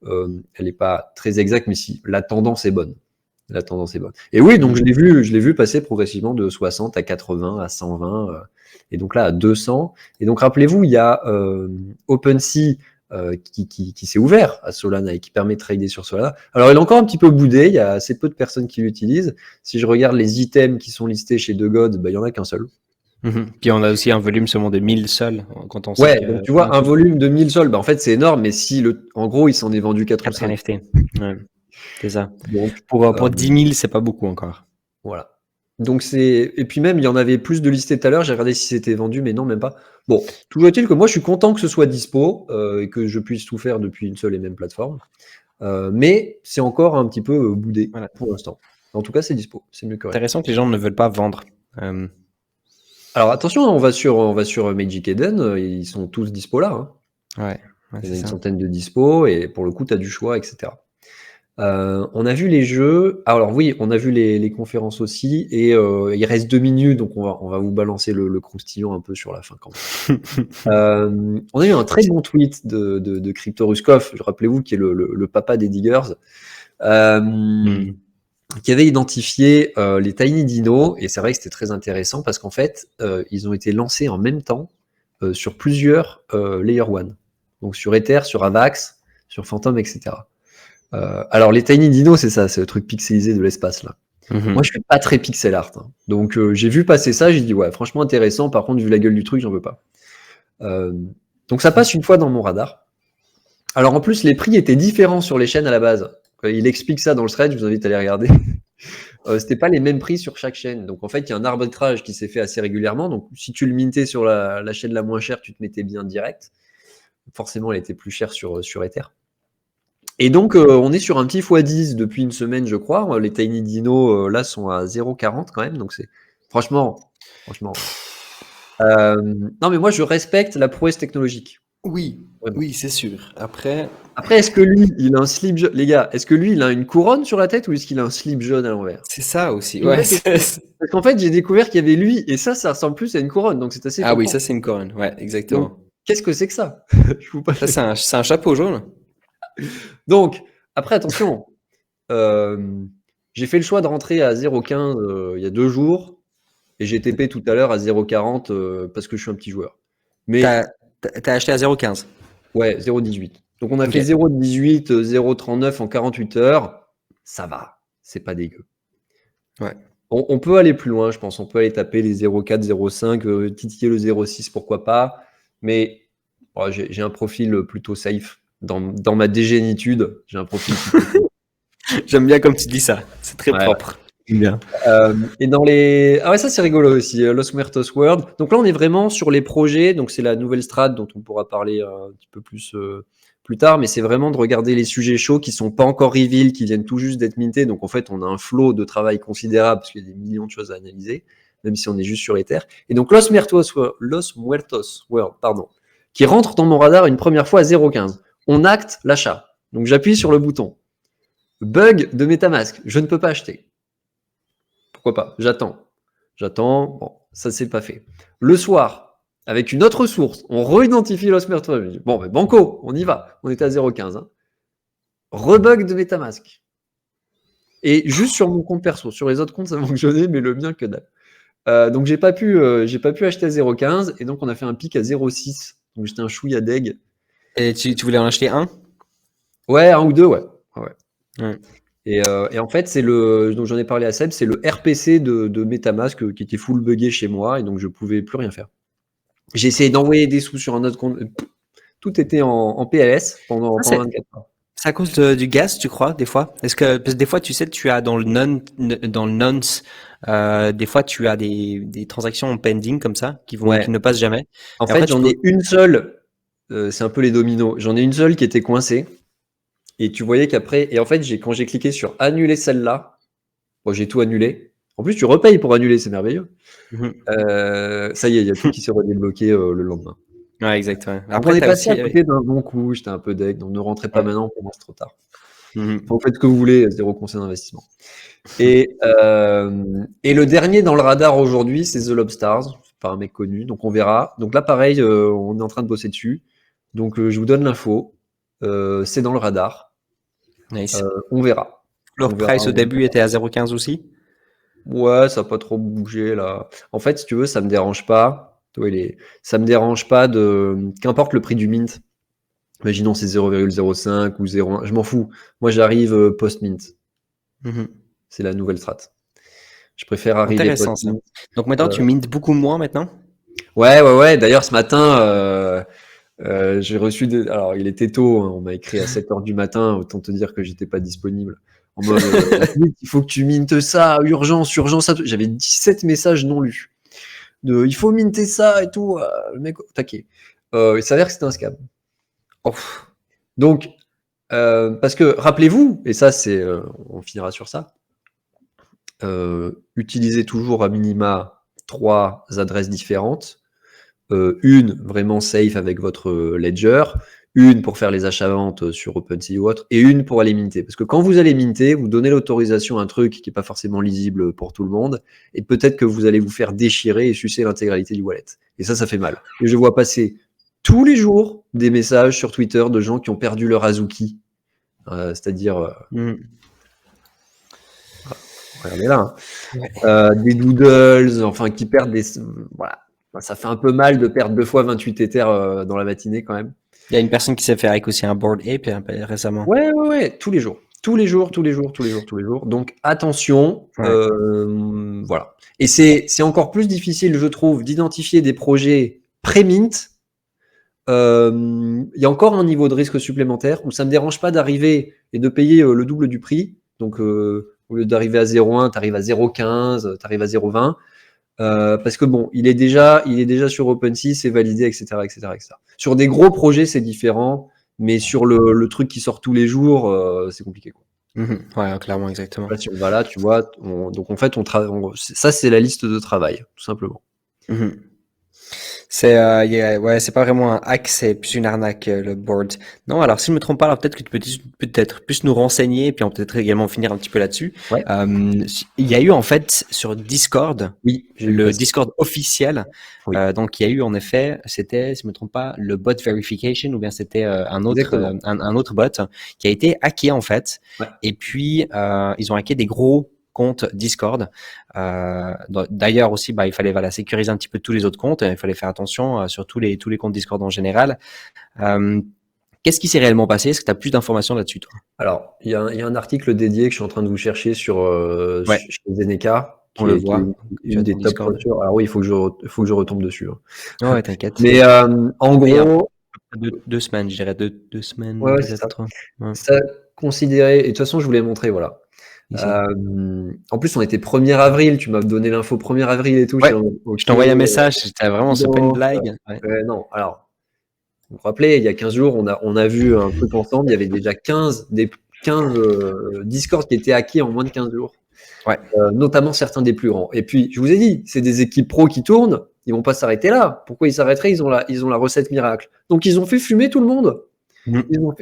Elle n'est pas très exacte, mais si, la tendance est bonne. La tendance est bonne. Et oui, donc je l'ai vu passer progressivement de 60 à 80, à 120, et donc là à 200. Et donc rappelez-vous, il y a OpenSea qui s'est ouvert à Solana et qui permet de trader sur Solana. Alors il est encore un petit peu boudé, il y a assez peu de personnes qui l'utilisent. Si je regarde les items qui sont listés chez The God, il y en a qu'un seul. Puis on a aussi un volume seulement de 1000 seuls, quand on sait Ouais, que donc tu vois, un volume de 1000 sols, en fait c'est énorme, mais si en gros il s'en est vendu 4 ou 4 5. NFT. Ouais, c'est ça. Donc, Pour 10 000, c'est pas beaucoup encore. voilà. Donc et puis même, il y en avait plus de listés tout à l'heure, j'ai regardé si c'était vendu, mais non, même pas. Bon, toujours est-il que moi je suis content que ce soit dispo et que je puisse tout faire depuis une seule et même plateforme. Mais c'est encore un petit peu boudé Voilà. pour l'instant. En tout cas, c'est dispo, c'est mieux que rien. Intéressant que les gens ne veulent pas vendre. Alors attention, on va sur Magic Eden, ils sont tous dispo là. Hein. Ouais, Il y en a c'est une ça. centaine de dispo et pour le coup, tu as du choix, etc. On a vu les jeux. Alors oui, on a vu les conférences aussi. Et il reste 2 minutes, donc on va vous balancer le croustillant un peu sur la fin quand même. On a eu un très bon tweet de Crypto Ruskov, rappelez-vous, qui est le papa des diggers, qui avait identifié les Tiny Dino. Et c'est vrai que c'était très intéressant parce qu'en fait, ils ont été lancés en même temps sur plusieurs Layer 1. Donc sur Ether, sur Avax, sur Phantom, etc. Alors les Tiny Dino, c'est ça, c'est le truc pixelisé de l'espace là. Moi, je suis pas très pixel art, hein. Donc j'ai vu passer ça, j'ai dit ouais, franchement intéressant. Par contre, vu la gueule du truc, j'en veux pas. Donc ça passe une fois dans mon radar. Alors en plus, les prix étaient différents sur les chaînes à la base. Il explique ça dans le thread, je vous invite à aller regarder. C'était pas les mêmes prix sur chaque chaîne. Donc en fait, il y a un arbitrage qui s'est fait assez régulièrement. Donc si tu le mintais sur la chaîne la moins chère, tu te mettais bien direct. Forcément, elle était plus chère sur Ether. Et donc, on est sur un petit x10 depuis une semaine, je crois. Les Tiny Dino, là, sont à 0,40 quand même. Donc, c'est franchement. Non, mais moi, je respecte la prouesse technologique. Oui, Vraiment. oui, c'est sûr. Après, est-ce que lui, il a un slip jaune? Les gars, est-ce que lui, il a une couronne sur la tête ou est-ce qu'il a un slip jaune à l'envers? c'est ça aussi. Une Ouais, vraie question. Parce qu'en fait, j'ai découvert qu'il y avait lui et ça ressemble plus à une couronne. Donc, c'est assez Ah oui, flippant. ça c'est une couronne. Ouais, Donc, exactement. qu'est-ce que c'est que ça? Je vous passe. Ça c'est un chapeau jaune. Donc, après, attention. J'ai fait le choix de rentrer à 0,15 il y a 2 jours et j'ai TP tout à l'heure à 0,40 parce que je suis un petit joueur. Mais T'as acheté à 0,15. ouais, 0,18. Donc on a Ok. fait 0,18, 0,39 en 48 heures. Ça va, c'est pas dégueu. Ouais. On peut aller plus loin, je pense. On peut aller taper les 0,4, 0,5, titiller le 0,6, pourquoi pas. Mais j'ai un profil plutôt safe. Dans ma dégénitude, j'ai un profil plutôt J'aime bien comme tu dis ça. C'est très ouais. propre. J'aime bien. Et dans les... Ah ouais, ça c'est rigolo aussi, Los Muertos World. Donc là, on est vraiment sur les projets. Donc c'est la nouvelle strat dont on pourra parler un petit peu plus tard. Mais c'est vraiment de regarder les sujets chauds qui sont pas encore reveal, qui viennent tout juste d'être mintés. Donc en fait, on a un flow de travail considérable parce qu'il y a des millions de choses à analyser, même si on est juste sur Ether. Et donc Los Muertos World, pardon, qui rentre dans mon radar une première fois à 0,15. On acte l'achat. Donc j'appuie sur le bouton. Bug de MetaMask. Je ne peux pas acheter. Pourquoi pas? J'attends. Bon, ça c'est pas fait. Le soir, avec une autre source, on re-identifie Los Muertos. Bon, mais banco, on y va. On était à 0,15. Hein. Rebug de MetaMask. Et juste sur mon compte perso. Sur les autres comptes, ça fonctionnait, mais le mien, que dalle. Donc j'ai pas pu acheter à 0,15 et donc on a fait un pic à 0,6. Donc j'étais un chouïa deg. Et tu voulais en acheter un? Ouais, un ou deux, ouais. Ouais. Et en fait, donc j'en ai parlé à Seb, c'est le RPC de MetaMask qui était full buggé chez moi et donc je pouvais plus rien faire. J'ai essayé d'envoyer des sous sur un autre compte, tout était en PLS pendant 24 heures. C'est à cause du gaz, tu crois, des fois? Parce que des fois, tu sais, tu as dans le nonce, des fois, tu as des transactions en pending comme ça qui ne passent jamais. En Et fait, après, j'en ai une seule c'est un peu les dominos. J'en ai une seule qui était coincée. Et tu voyais qu'après, et en fait, quand j'ai cliqué sur annuler celle-là, bon, j'ai tout annulé. En plus, tu repayes pour annuler, c'est merveilleux. Ça y est, il y a tout qui s'est redébloqué le lendemain. Ouais, exactement. Donc on Après, est tu as passé aussi. à côté d'un bon coup, j'étais un peu deg, donc ne rentrez pas Ouais. maintenant, pour moi c'est trop tard. Mhm. Vous faites ce que vous voulez, 0 conseil d'investissement. Et le dernier dans le radar aujourd'hui, c'est The Lobstars, par un mec connu, donc on verra. Donc là, pareil, on est en train de bosser dessus. Donc je vous donne l'info. C'est dans le radar. Nice. On verra. On Leur verra. price au début était à 0,15 aussi. Ouais, ça n'a pas trop bougé là. En fait, si tu veux, ça me dérange pas. Tu vois, ça me dérange pas qu'importe le prix du mint. Imaginons c'est 0,05 ou 0,1, je m'en fous. Moi, j'arrive post-mint. Mhm. C'est la nouvelle strat. Je préfère arriver Intéressant ça. post-mint. Donc maintenant, tu mintes beaucoup moins maintenant. Ouais. D'ailleurs, ce matin, j'ai reçu alors, il était tôt, hein, on m'a écrit à 7 heures du matin, autant te dire que j'étais pas disponible. En mode, il faut que tu mintes ça, urgence, urgence. J'avais 17 messages non lus. Il faut minter ça et tout. Le mec, taquet. Il s'avère que c'était un scam. Oh. Donc, parce que rappelez-vous, et ça, on finira sur ça, utilisez toujours à minima 3 adresses différentes. Une vraiment safe avec votre ledger, une pour faire les achats-ventes sur OpenSea ou autre, et une pour aller minter. Parce que quand vous allez minter, vous donnez l'autorisation à un truc qui n'est pas forcément lisible pour tout le monde, et peut-être que vous allez vous faire déchirer et sucer l'intégralité du wallet. Et ça fait mal. Et je vois passer tous les jours des messages sur Twitter de gens qui ont perdu leur Azuki. C'est-à-dire, regardez là, des doodles, enfin qui perdent voilà. Ça fait un peu mal de perdre 2 fois 28 Ethers dans la matinée quand même. Il y a une personne qui s'est fait avec aussi un Bored Ape récemment. Ouais, tous les jours. Tous les jours. Donc attention, Ouais. voilà. Et c'est encore plus difficile, je trouve, d'identifier des projets pré-mint. Il y a encore un niveau de risque supplémentaire où ça me dérange pas d'arriver et de payer le double du prix. Donc au lieu d'arriver à 0,1, tu arrives à 0,15, tu arrives à 0,20. Parce que bon, il est déjà sur OpenSea, c'est validé, etc. Sur des gros projets, c'est différent, mais sur le truc qui sort tous les jours, c'est compliqué, quoi. Ouais, clairement, exactement. Là, si on va là, tu vois, donc en fait, ça, c'est la liste de travail, tout simplement. C'est ouais, c'est pas vraiment un hack, c'est plus une arnaque le board. Non, alors si je me trompe pas, alors peut-être que tu peux peut-être plus nous renseigner, puis on peut peut-être également finir un petit peu là-dessus. Ouais. Il y a eu en fait sur Discord, Oui, j'ai vu le passer. Discord officiel. Oui. Donc il y a eu en effet, c'était, si je me trompe pas, le bot verification ou bien c'était un autre Exactement. un autre bot qui a été hacké en fait. Ouais. Et puis ils ont hacké des gros comptes Discord. D'ailleurs aussi, il fallait sécuriser un petit peu tous les autres comptes. Il fallait faire attention sur tous les comptes Discord en général. Qu'est-ce qui s'est réellement passé? Est-ce que tu as plus d'informations là-dessus, toi? Alors, il y a un article dédié que je suis en train de vous chercher sur Ouais. chez Zeneca, On qui le est voit. Tu as une des ton top Discord. voitures. Alors oui, il faut que je retombe dessus, hein. Ouais, t'inquiète. Mais en gros, Deux semaines, je dirais deux semaines ouais, c'est ça. peut-être. Ouais. Ça considéré, et de toute façon, je vous l'ai montré, voilà. Ici. En plus, on était 1er avril, tu m'as donné l'info 1er avril et tout. Ouais. Ok, Je t'ai envoyé un message, c'était vraiment, c'est pas une blague. Ouais. non, alors, vous vous rappelez, il y a 15 jours, on a vu un truc ensemble, il y avait déjà 15 Discord qui étaient hackés en moins de 15 jours. Ouais. Notamment certains des plus grands. Et puis, je vous ai dit, c'est des équipes pro qui tournent, ils vont pas s'arrêter là. Pourquoi ils s'arrêteraient? Ils ont la recette miracle. Donc, ils ont fait fumer tout le monde.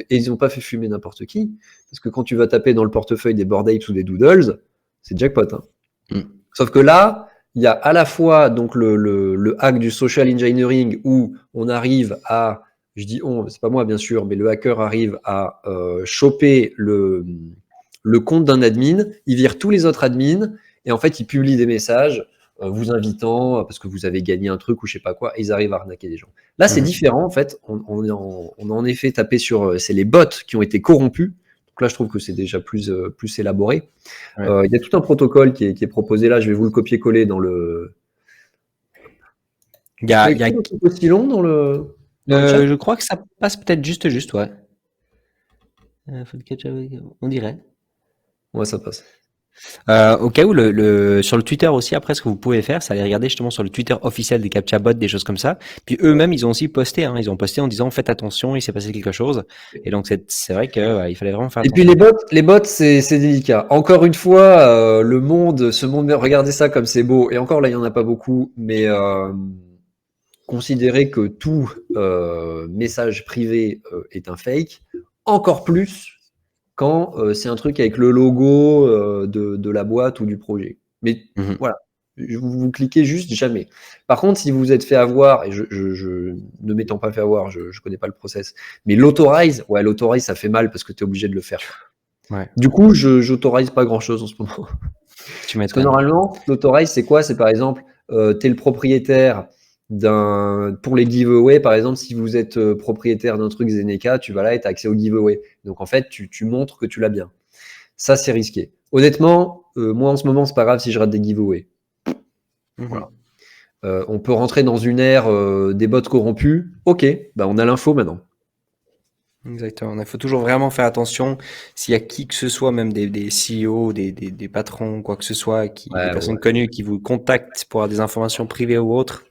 Et ils n'ont pas fait fumer n'importe qui. Parce que quand tu vas taper dans le portefeuille des Bored Apes ou des Doodles, c'est jackpot. Hein. Sauf que là, il y a à la fois donc le hack du social engineering où on arrive à, je dis on, c'est pas moi bien sûr, mais le hacker arrive à choper le compte d'un admin, il vire tous les autres admins et en fait il publie des messages vous invitant parce que vous avez gagné un truc ou je sais pas quoi, et ils arrivent à arnaquer des gens. Là, c'est différent en fait. On a en effet tapé sur, c'est les bots qui ont été corrompus. Donc là, je trouve que c'est déjà plus élaboré. Ouais. Il y a tout un protocole qui est proposé là. Je vais vous le copier-coller dans le. Il y a, un truc aussi long dans le chat. je crois que ça passe peut-être juste, ouais. On dirait. Ouais, ça passe. Au cas où, sur le Twitter aussi, après, ce que vous pouvez faire, c'est aller regarder justement sur le Twitter officiel des CaptchaBot, des choses comme ça. Puis eux-mêmes, ils ont aussi posté, hein, ils ont posté en disant faites attention, il s'est passé quelque chose. Et donc c'est vrai que il fallait vraiment faire Et puis attention. les bots, c'est délicat. Encore une fois, le monde, ce monde, regardez ça comme c'est beau. Et encore là, il y en a pas beaucoup, mais considérer que tout message privé est un fake, encore plus quand c'est un truc avec le logo de la boîte ou du projet. Mais Mhm. voilà, vous cliquez juste jamais. Par contre, si vous êtes fait avoir, et ne m'étant pas fait avoir, je connais pas le process, mais l'authorize, ouais, l'authorize, ça fait mal parce que tu es obligé de le faire. Ouais, Du coup, j'autorise pas grand chose en ce moment. tu Parce que m'étonnes. normalement, l'authorize, c'est quoi? C'est par exemple, tu es le propriétaire pour les giveaways, par exemple, si vous êtes propriétaire d'un truc Zeneca, tu vas là et tu as accès au giveaway. Donc en fait, tu montres que tu l'as bien. Ça, c'est risqué. Honnêtement, moi en ce moment, c'est pas grave si je rate des giveaways. Mhm. Voilà. On peut rentrer dans une ère des bots corrompus. Ok, bah on a l'info maintenant. Exactement. Il faut toujours vraiment faire attention s'il y a qui que ce soit, même des CEO, des patrons, quoi que ce soit, des Ouais, personnes ouais. connues qui vous contactent pour avoir des informations privées ou autres.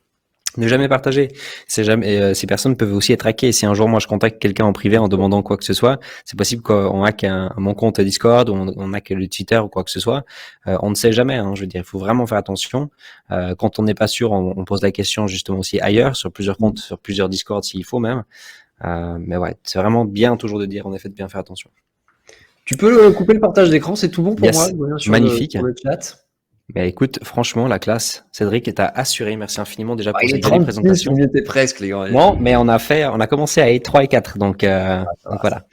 Ne jamais partager. Ces personnes peuvent aussi être hackées. Si un jour moi je contacte quelqu'un en privé en demandant quoi que ce soit, c'est possible qu'on hack mon compte Discord ou on hack le Twitter ou quoi que ce soit. On ne sait jamais. Hein, je veux dire, il faut vraiment faire attention. Quand on n'est pas sûr, on pose la question justement aussi ailleurs, sur plusieurs comptes, sur plusieurs Discords s'il faut même. Mais ouais, c'est vraiment bien toujours de dire en effet de bien faire attention. Tu peux couper le partage d'écran, c'est tout bon pour moi. Yes, Je reviens magnifique. sur le chat. Mais écoute, franchement, la classe, Cédric, t'a assuré. Merci infiniment déjà Ah, pour il est cette jolie 36, présentation. on y était presque, les gars. Non, mais on a commencé à être 3 et 4, donc voilà.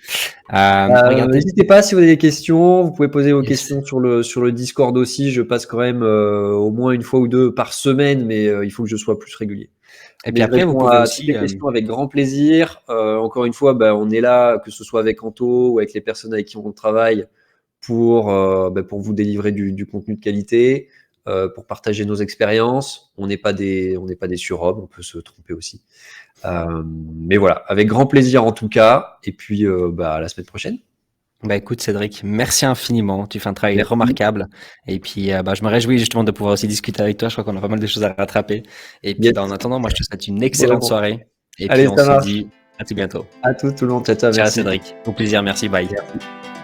Regardez, N'hésitez pas si vous avez des questions, vous pouvez poser vos yes. questions sur le Discord aussi. Je passe quand même au moins une fois ou deux par semaine, mais il faut que je sois plus régulier. Et puis Mais je après, vous réponds pouvez à toutes aussi, les questions avec grand plaisir. Encore une fois, bah, on est là, que ce soit avec Anto ou avec les personnes avec qui on travaille, pour vous délivrer du contenu de qualité, pour partager nos expériences. On n'est pas des surhommes, on peut se tromper aussi. Mais voilà, avec grand plaisir en tout cas. Et puis, à la semaine prochaine. bah écoute Cédric, merci infiniment. Tu fais un travail Merci. remarquable. Et puis, je me réjouis justement de pouvoir aussi discuter avec toi. Je crois qu'on a pas mal de choses à rattraper. Et puis, Yes. en attendant, moi, je te souhaite une Bon, excellente bon. soirée. Et puis, Allez, on ça se marche. dit à tout bientôt. À tout le monde. Ciao, ciao. Ciao Merci. Cédric. Au plaisir. Merci. Bye. Merci.